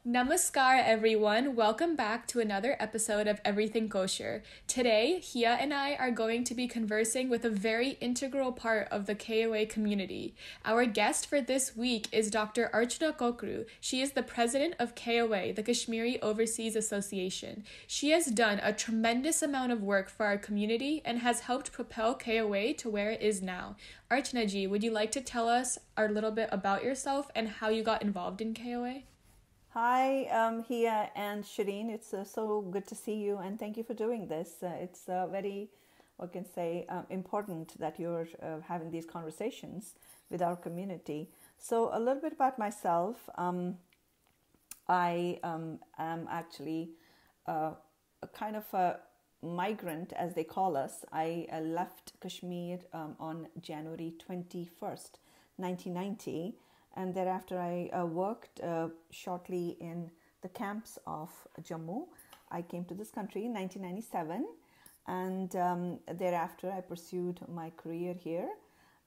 Namaskar, everyone. Welcome back to another episode of Everything Koshur. Today, Hia and I are going to be conversing with a very integral part of the KOA community. Our guest for this week is Dr. Archana Kokroo. She is the president of KOA, the Kashmiri Overseas Association. She has done a tremendous amount of work for our community and has helped propel KOA to where it is now. Archana ji, would you like to tell us a little bit about yourself and how you got involved in KOA? Hi, Hia and Shireen. It's so good to see you, and thank you for doing this. It's very, what can I say, important that you're having these conversations with our community. So, a little bit about myself. I am actually a kind of a migrant, as they call us. I left Kashmir on January 21st, 1990. And thereafter, I worked shortly in the camps of Jammu. I came to this country in 1997, and thereafter, I pursued my career here.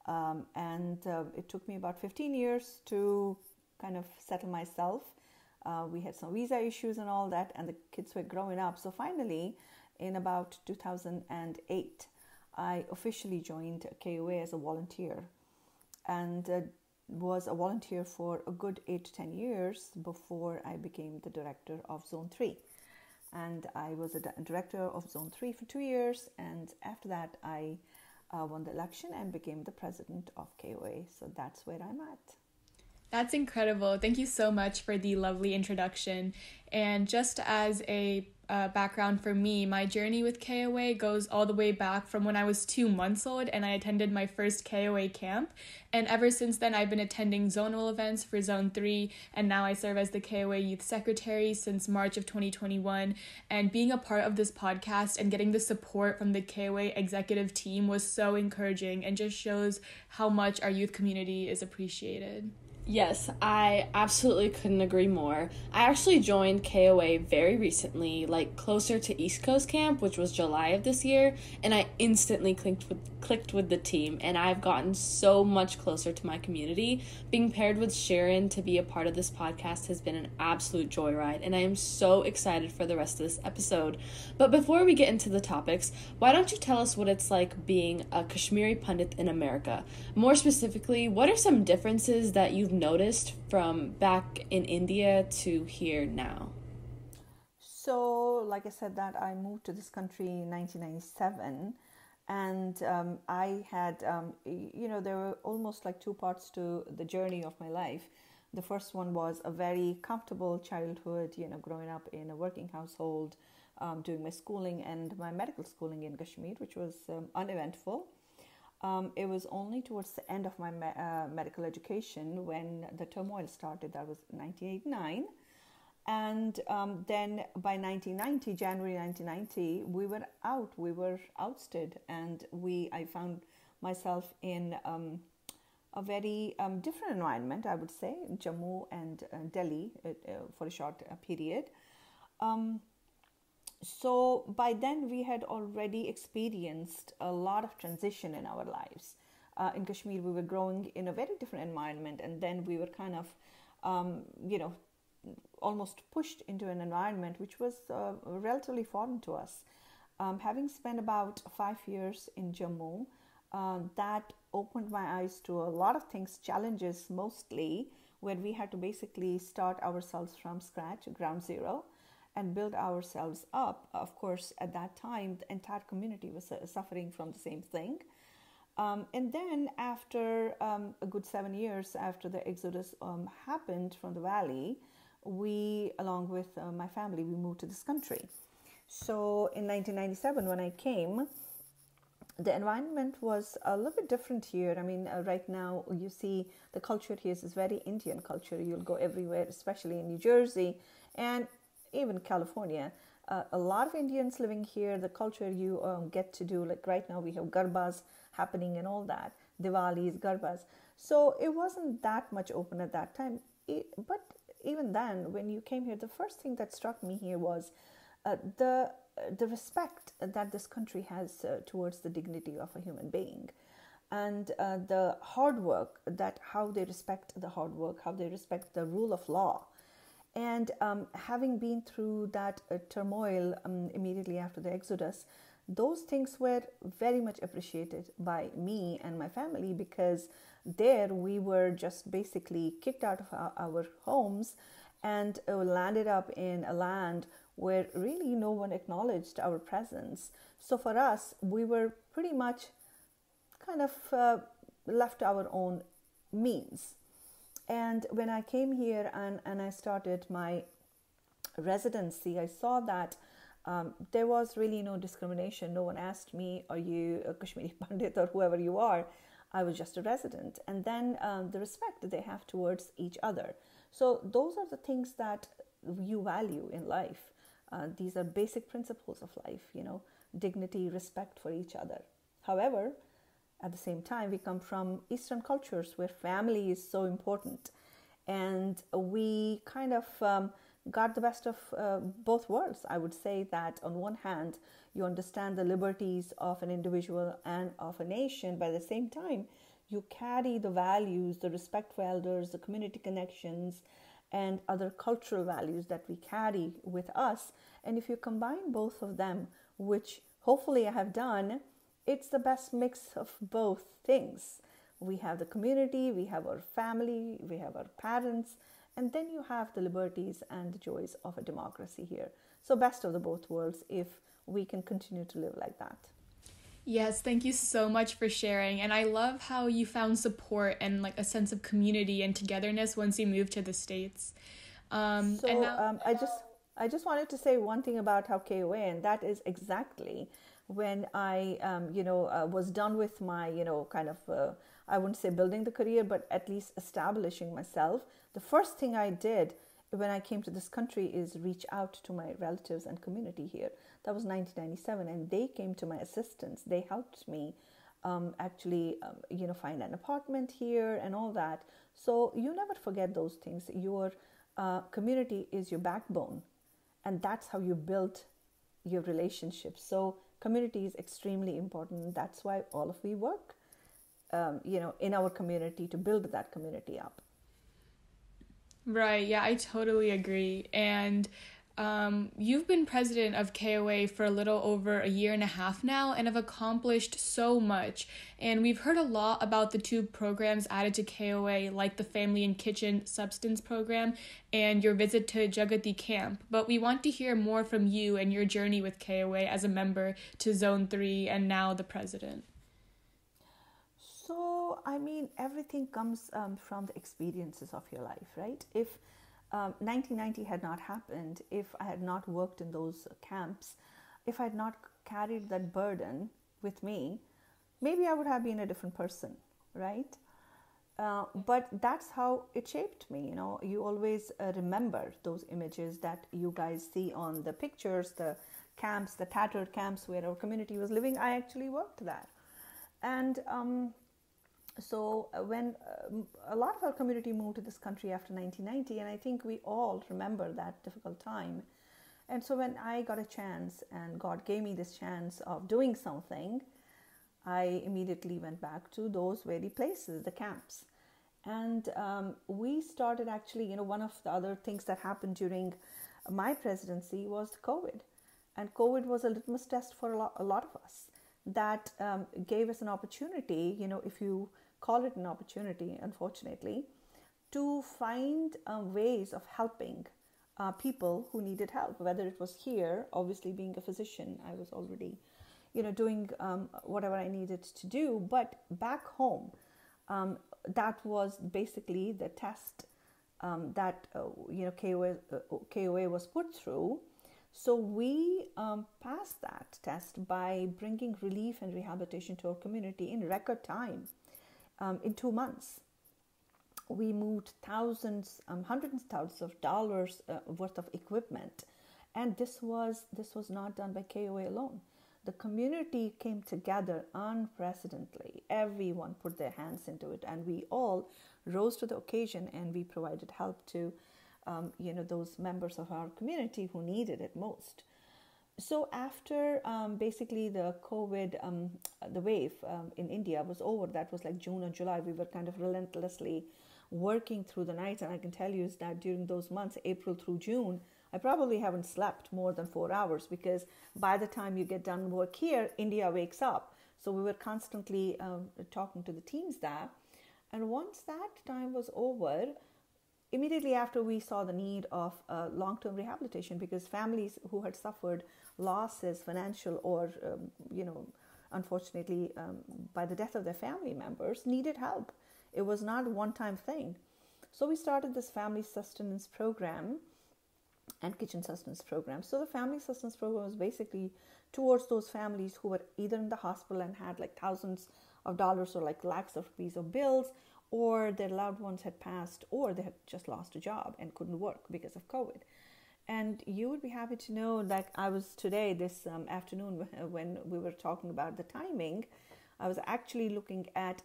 It took me about 15 years to kind of settle myself. We had some visa issues and all that, and the kids were growing up. So finally, in about 2008, I officially joined KOA as a volunteer. And was a volunteer for a good 8 to 10 years before I became the director of Zone 3. And I was a director of Zone 3 for 2 years. And after that, I won the election and became the president of KOA. So that's where I'm at. That's incredible. Thank you so much for the lovely introduction. And just as a background for me, my journey with KOA goes all the way back from when I was 2 months old and I attended my first KOA camp. And ever since then, I've been attending zonal events for Zone 3, and now I serve as the KOA Youth Secretary since March of 2021. And being a part of this podcast and getting the support from the KOA executive team was so encouraging and just shows how much our youth community is appreciated. Yes, I absolutely couldn't agree more. I actually joined KOA very recently, like closer to East Coast Camp, which was July of this year, and I instantly clicked with the team, and I've gotten so much closer to my community. Being paired with Sharon to be a part of this podcast has been an absolute joyride, and I am so excited for the rest of this episode. But before we get into the topics, why don't you tell us what it's like being a Kashmiri Pundit in America? More specifically, what are some differences that you've noticed from back in India to here now? So, like I said, that I moved to this country in 1997, and I had, there were almost like two parts to the journey of my life. The first one was a very comfortable childhood, growing up in a working household, doing my schooling and my medical schooling in Kashmir, which was uneventful. It was only towards the end of my medical education when the turmoil started. That was 1989. And then by 1990, January 1990, we were out. We were ousted. And I found myself in a very different environment, I would say, in Jammu and Delhi for a short period. So by then we had already experienced a lot of transition in our lives. In Kashmir, we were growing in a very different environment, and then we were kind of, almost pushed into an environment which was relatively foreign to us. Having spent about 5 years in Jammu, that opened my eyes to a lot of things, challenges mostly, where we had to basically start ourselves from scratch, ground zero, and build ourselves up. Of course, at that time, the entire community was suffering from the same thing. And then after a good 7 years after the exodus happened from the valley, we, along with my family, we moved to this country. So in 1997, when I came, the environment was a little bit different here. I mean, right now you see the culture here is very Indian culture. You'll go everywhere, especially in New Jersey and even California. A lot of Indians living here. The culture you get to do, like right now we have garbas happening and all that, Diwalis, garbas. So it wasn't that much open at that time. But even then, when you came here, the first thing that struck me here was the respect that this country has towards the dignity of a human being. And the hard work, that how they respect the hard work, how they respect the rule of law. And having been through that turmoil immediately after the Exodus, those things were very much appreciated by me and my family, because there we were just basically kicked out of our homes and landed up in a land where really no one acknowledged our presence. So for us, we were pretty much kind of left to our own means. And when I came here and I started my residency, I saw that there was really no discrimination. No one asked me, are you a Kashmiri Pundit or whoever you are? I was just a resident. And then the respect that they have towards each other. So those are the things that you value in life. These are basic principles of life, dignity, respect for each other. However, at the same time, we come from Eastern cultures where family is so important. And we kind of got the best of both worlds. I would say that on one hand, you understand the liberties of an individual and of a nation, but at the same time, you carry the values, the respect for elders, the community connections, and other cultural values that we carry with us. And if you combine both of them, which hopefully I have done, it's the best mix of both things. We have the community, we have our family, we have our parents, and then you have the liberties and the joys of a democracy here. So best of the both worlds if we can continue to live like that. Yes, thank you so much for sharing. And I love how you found support and like a sense of community and togetherness once you moved to the States. And now, I just wanted to say one thing about how KOA, and that is exactly when I, was done with my, I wouldn't say building the career, but at least establishing myself. The first thing I did when I came to this country is reach out to my relatives and community here. That was 1997, and they came to my assistance. They helped me find an apartment here and all that. So you never forget those things. Your community is your backbone, and that's how you build your relationships. So community is extremely important. That's why all of we work, in our community to build that community up. right, yeah, I totally agree. And you've been president of KOA for a little over a year and a half now and have accomplished so much. And we've heard a lot about the two programs added to KOA, like the Family and Kitchen Substance Program and your visit to Jagati Camp. But we want to hear more from you and your journey with KOA as a member to Zone 3 and now the president. So, everything comes from the experiences of your life, right? If 1990 had not happened, if I had not worked in those camps, if I had not carried that burden with me, maybe I would have been a different person, right? But that's how it shaped me. You always remember those images that you guys see on the pictures, the camps, the tattered camps where our community was living. I actually worked there. And so when a lot of our community moved to this country after 1990, and I think we all remember that difficult time. And so when I got a chance and God gave me this chance of doing something, I immediately went back to those very places, the camps. And we started actually, one of the other things that happened during my presidency was COVID. And COVID was a litmus test for a lot of us. That gave us an opportunity, if you call it an opportunity, unfortunately, to find ways of helping people who needed help, whether it was here, obviously being a physician, I was already, doing whatever I needed to do, but back home, that was basically the test that, KOA was put through. So we passed that test by bringing relief and rehabilitation to our community in record time. In 2 months, we moved hundreds of thousands of dollars worth of equipment, and this was not done by KOA alone. The community came together unprecedentedly. Everyone put their hands into it, and we all rose to the occasion, and we provided help to those members of our community who needed it most. So after basically the COVID, the wave in India was over, that was like June or July, we were kind of relentlessly working through the nights. And I can tell you is that during those months, April through June, I probably haven't slept more than 4 hours, because by the time you get done work here, India wakes up. So we were constantly talking to the teams there. And once that time was over, immediately after, we saw the need of long-term rehabilitation, because families who had suffered losses, financial or, unfortunately, by the death of their family members, needed help. It was not a one-time thing. So we started this family sustenance program and kitchen sustenance program. So the family sustenance program was basically towards those families who were either in the hospital and had like thousands of dollars or like lakhs of rupees of bills, or their loved ones had passed, or they had just lost a job and couldn't work because of COVID. And you would be happy to know that I was today, this afternoon, when we were talking about the timing, I was actually looking at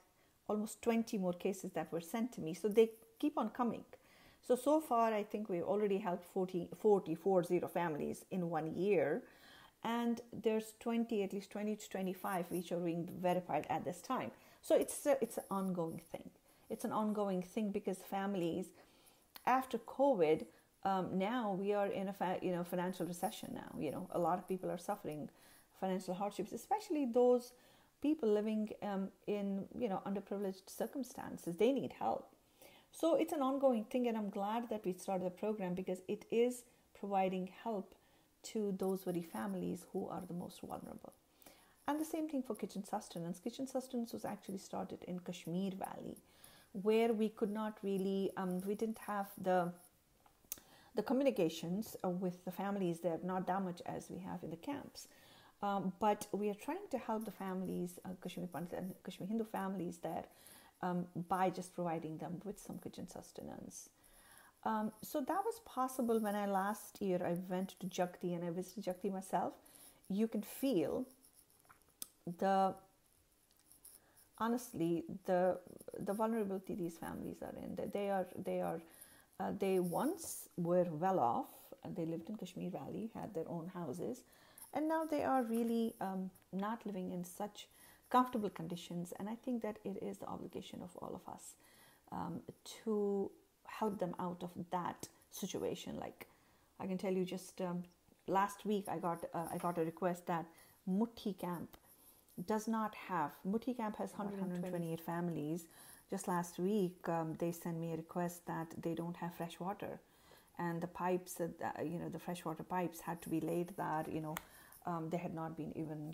almost 20 more cases that were sent to me. So they keep on coming. So far, I think we've already helped 40 families in 1 year. And there's at least 20 to 25 which are being verified at this time. So it's an ongoing thing. It's an ongoing thing because families, after COVID, now we are in a financial recession now. A lot of people are suffering financial hardships, especially those people living in underprivileged circumstances. They need help. So it's an ongoing thing, and I'm glad that we started the program because it is providing help to those very families who are the most vulnerable. And the same thing for kitchen sustenance. Kitchen sustenance was actually started in Kashmir Valley, where we could not really, we didn't have the communications with the families there, not that much as we have in the camps. But we are trying to help the families, Kashmiri Pundit and Kashmiri Hindu families there, by just providing them with some kitchen sustenance. So that was possible when last year I went to Jagti and I visited Jagti myself. You can feel the vulnerability these families are in. They once were well off. They lived in Kashmir Valley, had their own houses, and now they are really not living in such comfortable conditions. And I think that it is the obligation of all of us to help them out of that situation. Like I can tell you, just last week I got a request that Muthi Camp has 128 families. Just last week they sent me a request that they don't have fresh water, and the pipes, the freshwater pipes had to be laid there. They had not been even,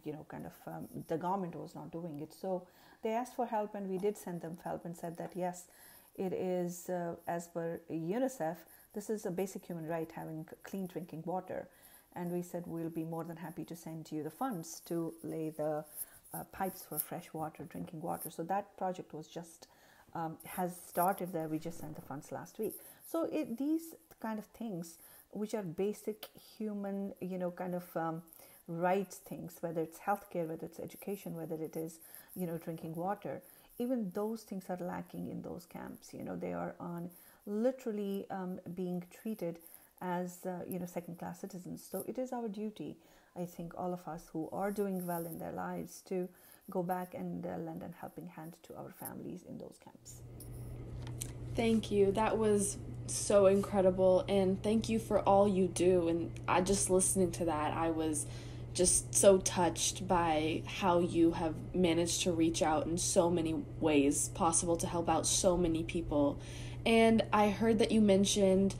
the government was not doing it. So they asked for help, and we did send them help and said that, yes, it is, as per UNICEF, this is a basic human right, having clean drinking water. And we said, we'll be more than happy to send you the funds to lay the pipes for fresh water, drinking water. So that project was just, has started there. We just sent the funds last week. So these kind of things, which are basic human, rights things, whether it's healthcare, whether it's education, whether it is, drinking water, even those things are lacking in those camps. They are literally being treated as, second-class citizens. So it is our duty, I think, all of us who are doing well in their lives, to go back and lend a helping hand to our families in those camps. Thank you. That was so incredible, and thank you for all you do. And I just listening to that, I was just so touched by how you have managed to reach out in so many ways possible to help out so many people. And I heard that you mentioned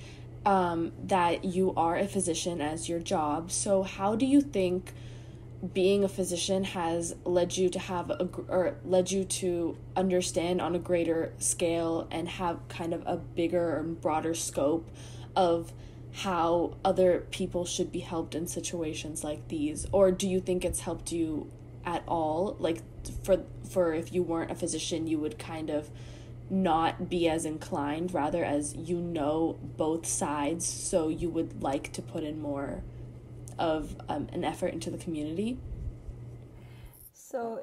that you are a physician as your job. So how do you think being a physician has led you to understand on a greater scale and have kind of a bigger and broader scope of how other people should be helped in situations like these? Or do you think it's helped you at all? Like for if you weren't a physician, you would kind of not be as inclined, rather, as both sides, so you would like to put in more of an effort into the community? So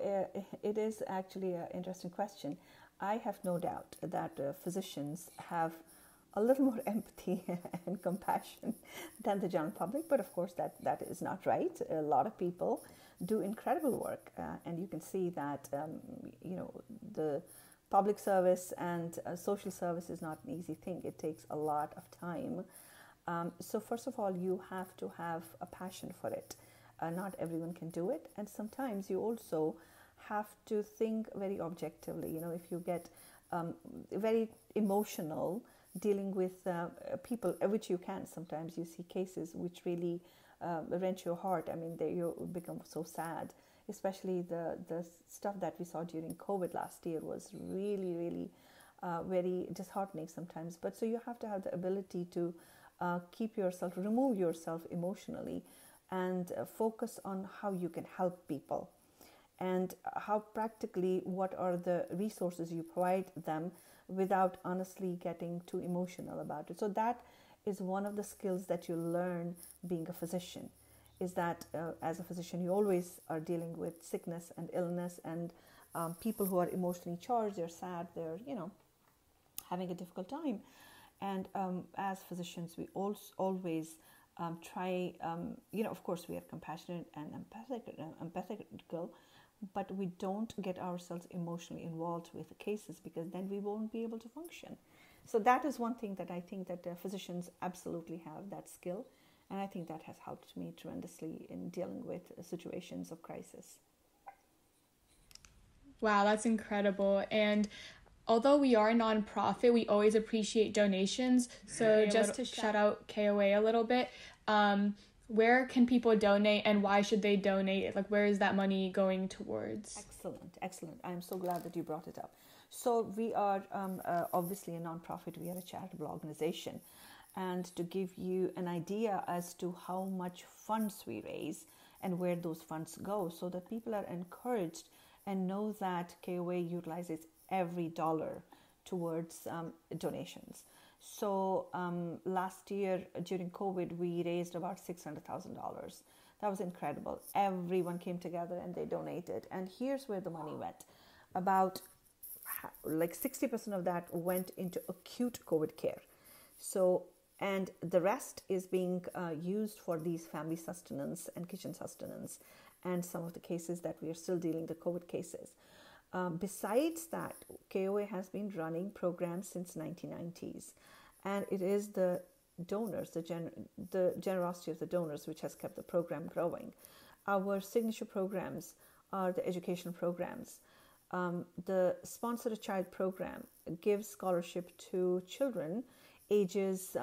it is actually an interesting question. I have no doubt that physicians have a little more empathy and compassion than the general public, but of course that is not right. A lot of people do incredible work, and you can see that public service and social service is not an easy thing. It takes a lot of time. So first of all, you have to have a passion for it. Not everyone can do it, and sometimes you also have to think very objectively. If you get very emotional dealing with people, which you can, sometimes you see cases which really wrench your heart. I mean, you become so sad. Especially the stuff that we saw during COVID last year was really, really very disheartening sometimes. But so you have to have the ability to remove yourself emotionally, and focus on how you can help people, and how practically what are the resources you provide them without honestly getting too emotional about it. So that is one of the skills that you learn being a physician, is that as a physician you always are dealing with sickness and illness, and people who are emotionally charged, they're sad, they're having a difficult time. And as physicians we always try, of course we are compassionate and empathetical, but we don't get ourselves emotionally involved with the cases, because then we won't be able to function. So that is one thing that I think that physicians absolutely have, that skill. And I think that has helped me tremendously in dealing with situations of crisis. Wow, that's incredible. And although we are a nonprofit, we always appreciate donations. So just to shout out KOA a little bit, where can people donate and why should they donate? Like, where is that money going towards? Excellent. I'm so glad that you brought it up. So we are obviously a nonprofit. We are a charitable organization. And to give you an idea as to how much funds we raise and where those funds go, so that people are encouraged and know that KOA utilizes every dollar towards donations. So last year during COVID, we raised about $600,000. That was incredible. Everyone came together and they donated. And here's where the money went. About 60% of that went into acute COVID care. So, and the rest is being used for these family sustenance and kitchen sustenance, and some of the cases that we are still dealing, the COVID cases. Besides that, KOA has been running programs since 1990s, and it is the donors, the generosity of the donors, which has kept the program growing. Our signature programs are the educational programs. The Sponsor a Child program gives scholarship to children ages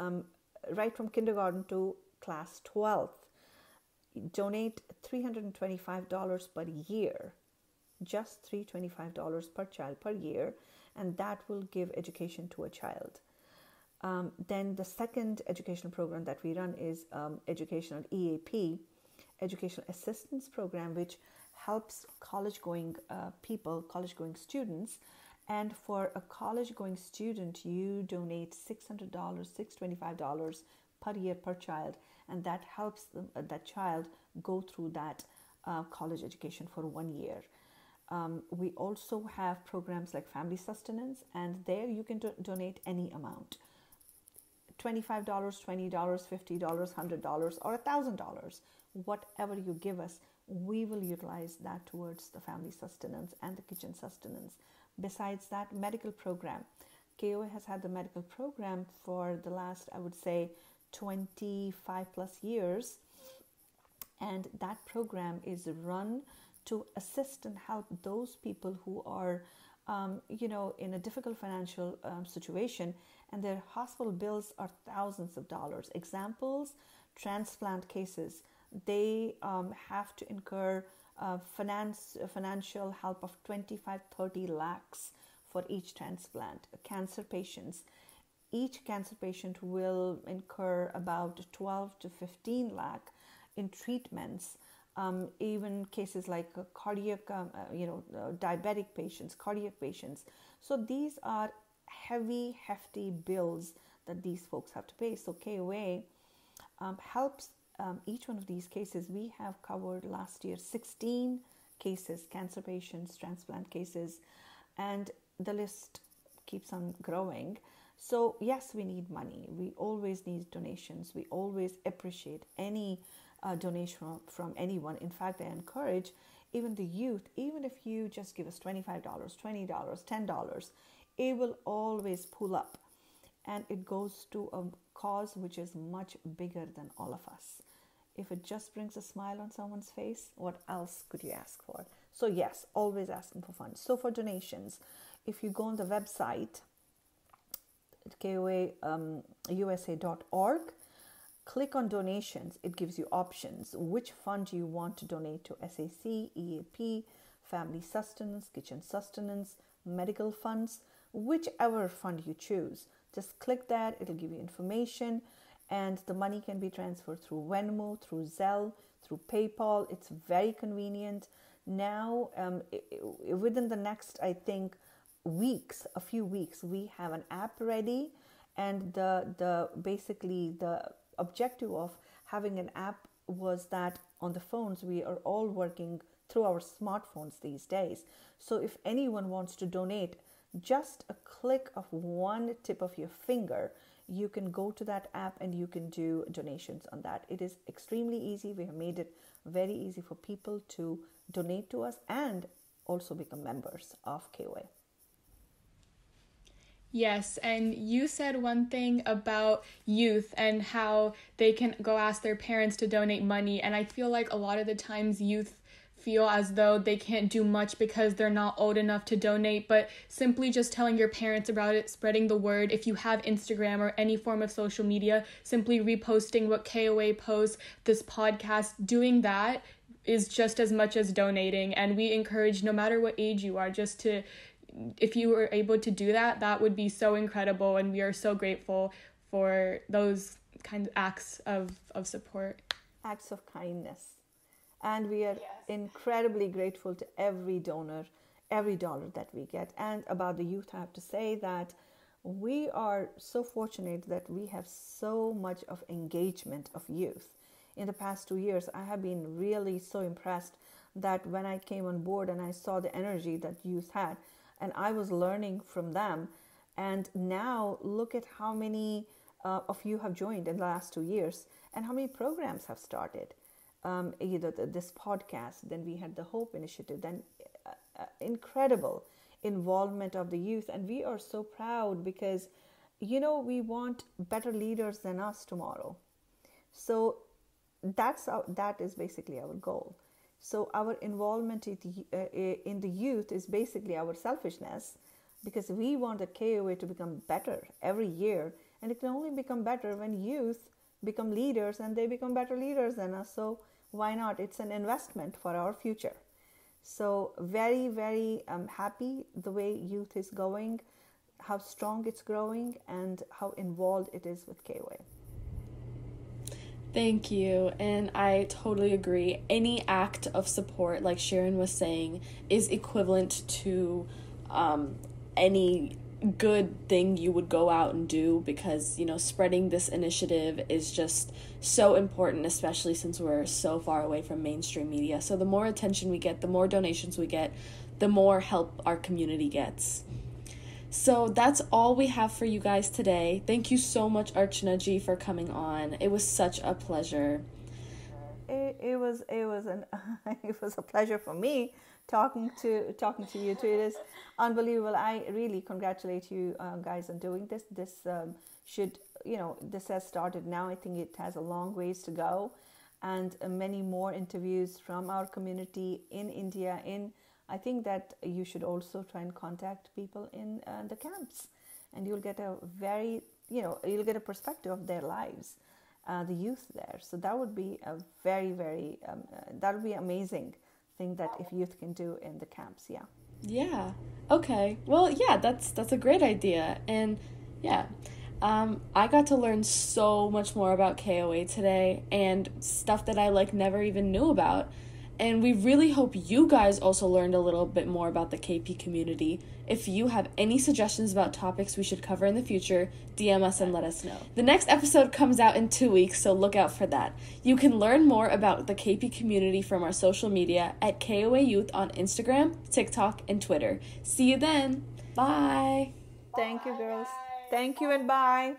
right from kindergarten to class 12th. Donate $325 per year, just $325 per child per year, and that will give education to a child. Then the second educational program that we run is educational EAP, Educational Assistance Program, which helps college-going people, college-going students. And for a college-going student, you donate $600, $625 per year per child, and that helps that child go through that college education for 1 year. We also have programs like family sustenance, and there you can donate any amount. $25, $20, $50, $100, or $1,000. Whatever you give us, we will utilize that towards the family sustenance and the kitchen sustenance. Besides that, medical program. KOA has had the medical program for the last, I would say, 25 plus years. And that program is run to assist and help those people who are, in a difficult financial situation, and their hospital bills are thousands of dollars. Examples, transplant cases. They have to incur financial help of 25-30 lakhs for each transplant. Cancer patients, each cancer patient will incur about 12 to 15 lakh in treatments. Even cases like cardiac, diabetic patients, cardiac patients. So these are hefty bills that these folks have to pay. So KOA helps each one of these cases. We have covered last year 16 cases, cancer patients, transplant cases, and the list keeps on growing. So yes, we need money. We always need donations. We always appreciate any donation from anyone. In fact, I encourage, even the youth, even if you just give us $25, $20, $10, it will always pull up, and it goes to a cause which is much bigger than all of us. If it just brings a smile on someone's face, what else could you ask for? So yes, always asking for funds. So for donations, if you go on the website, KOAUSA.org, click on donations. It gives you options. Which fund you want to donate to? SAC, EAP, family sustenance, kitchen sustenance, medical funds, whichever fund you choose. Just click that. It'll give you information, and the money can be transferred through Venmo, through Zelle, through PayPal. It's very convenient. Now, within the next, I think, a few weeks, we have an app ready, and basically the objective of having an app was that on the phones, we are all working through our smartphones these days. So if anyone wants to donate, just a click of one tip of your finger, you can go to that app and you can do donations on that. It is extremely easy. We have made it very easy for people to donate to us and also become members of KOA. Yes, and you said one thing about youth and how they can go ask their parents to donate money, and I feel like a lot of the times youth feel as though they can't do much because they're not old enough to donate, but simply just telling your parents about it, spreading the word. If you have Instagram or any form of social media, simply reposting what KOA posts, this podcast, doing that is just as much as donating. And we encourage, no matter what age you are, just to, if you were able to do that, that would be so incredible, and we are so grateful for those kind of acts of support. Acts of kindness. And we are incredibly grateful to every donor, every dollar that we get. And about the youth, I have to say that we are so fortunate that we have so much of engagement of youth. In the past 2 years, I have been really so impressed that when I came on board and I saw the energy that youth had, and I was learning from them. And now look at how many of you have joined in the last 2 years, and how many programs have started. Either this podcast, then we had the Hope Initiative, then incredible involvement of the youth. And we are so proud because, we want better leaders than us tomorrow. So that is basically our goal. So our involvement in the youth is basically our selfishness, because we want the KOA to become better every year. And it can only become better when youth become leaders, and they become better leaders than us. So why not? It's an investment for our future. So very, very happy the way youth is going, how strong it's growing, and how involved it is with KOA. Thank you. And I totally agree. Any act of support, like Sharon was saying, is equivalent to any good thing you would go out and do, because spreading this initiative is just so important, especially since we're so far away from mainstream media. So the more attention we get, the more donations we get, the more help our community gets. So that's all we have for you guys today. Thank you so much, Archana ji, for coming on. It was such a pleasure. It was a pleasure for me talking to you too. It is unbelievable. I really congratulate you guys on doing this. This this has started now. I think it has a long ways to go, and many more interviews from our community in India. I think that you should also try and contact people in the camps, and you'll get a you'll get a perspective of their lives, the youth there. So that would be a very, very that would be amazing thing that if youth can do in the camps. Yeah. Okay. Well, yeah, that's a great idea. And yeah, I got to learn so much more about KOA today, and stuff that I never even knew about. And we really hope you guys also learned a little bit more about the KP community. If you have any suggestions about topics we should cover in the future, DM us and let us know. The next episode comes out in 2 weeks, so look out for that. You can learn more about the KP community from our social media at KOA Youth on Instagram, TikTok, and Twitter. See you then. Bye. Thank you, girls. Thank you, and bye.